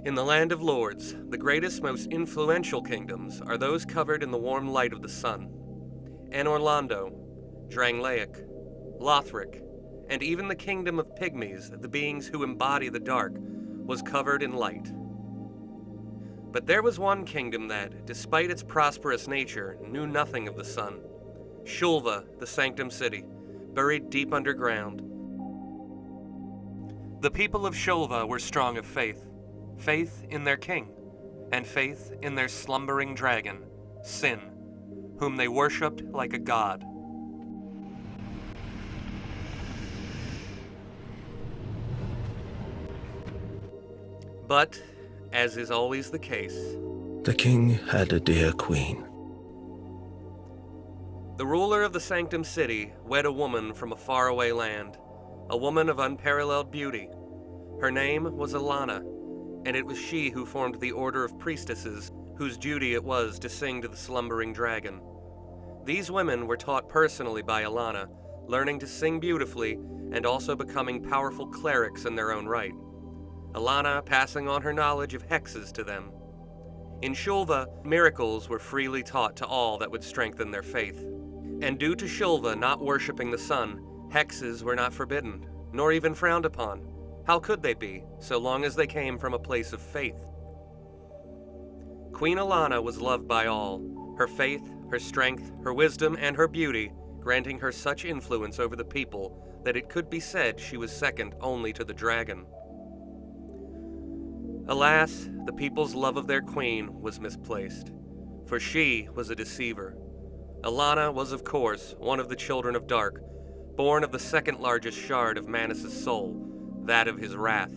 In the land of lords, the greatest, most influential kingdoms are those covered in the warm light of the sun. Orlando, Drangleic, Lothric, and even the kingdom of pygmies, the beings who embody the dark, was covered in light. But there was one kingdom that, despite its prosperous nature, knew nothing of the sun. Shulva, the Sanctum City, buried deep underground. The people of Shulva were strong of faith in their king, and faith in their slumbering dragon, Sinh, whom they worshipped like a god. But, as is always the case, the king had a dear queen. The ruler of the Sanctum City wed a woman from a faraway land, a woman of unparalleled beauty. Her name was Elana, and it was she who formed the order of priestesses whose duty it was to sing to the slumbering dragon. These women were taught personally by Elana, learning to sing beautifully and also becoming powerful clerics in their own right. Elana passing on her knowledge of hexes to them. In Shulva, miracles were freely taught to all that would strengthen their faith. And due to Shulva not worshipping the sun, hexes were not forbidden, nor even frowned upon. How could they be, so long as they came from a place of faith? Queen Elana was loved by all, her faith, her strength, her wisdom, and her beauty granting her such influence over the people that it could be said she was second only to the dragon. Alas, the people's love of their queen was misplaced, for she was a deceiver. Elana was, of course, one of the children of Dark, born of the second largest shard of Manus' soul, that of his wrath.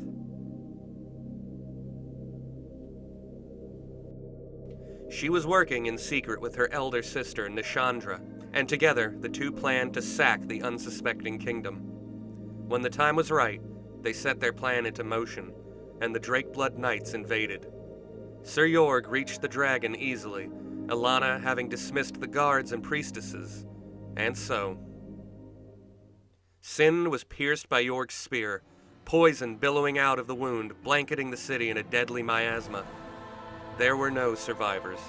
She was working in secret with her elder sister, Nishandra, and together the two planned to sack the unsuspecting kingdom. When the time was right, they set their plan into motion, and the Drakeblood Knights invaded. Sir Jorg reached the dragon easily, Elana having dismissed the guards and priestesses, and so. Sinh was pierced by Jorg's spear, poison billowing out of the wound, blanketing the city in a deadly miasma. There were no survivors.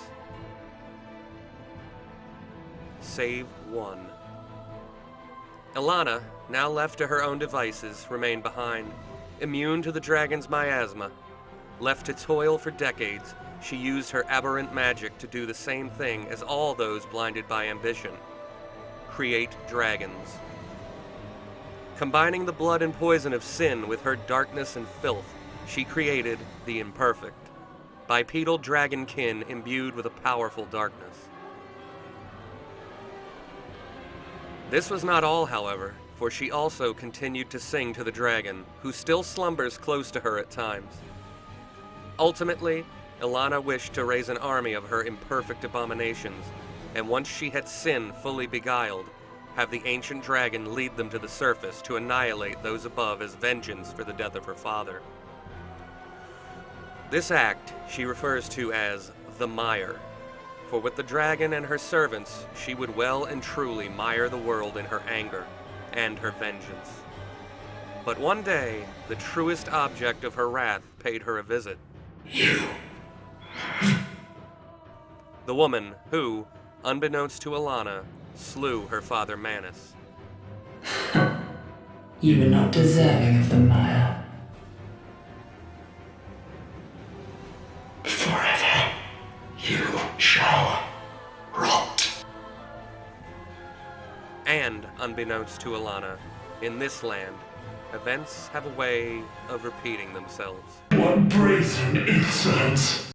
Save one. Elana, now left to her own devices, remained behind, immune to the dragon's miasma. Left to toil for decades, she used her aberrant magic to do the same thing as all those blinded by ambition: create dragons. Combining the blood and poison of Sinh with her darkness and filth, she created the imperfect, bipedal dragonkin imbued with a powerful darkness. This was not all, however, for she also continued to sing to the dragon, who still slumbers close to her at times. Ultimately, Elana wished to raise an army of her imperfect abominations, and once she had Sinh fully beguiled, have the ancient dragon lead them to the surface to annihilate those above as vengeance for the death of her father. This act she refers to as the mire, for with the dragon and her servants, she would well and truly mire the world in her anger and her vengeance. But one day, the truest object of her wrath paid her a visit. You. The woman who, unbeknownst to Elana, slew her father Manus. You were not deserving of the mire. Forever you shall rot. And, unbeknownst to Elana, in this land, events have a way of repeating themselves. What brazen insolence!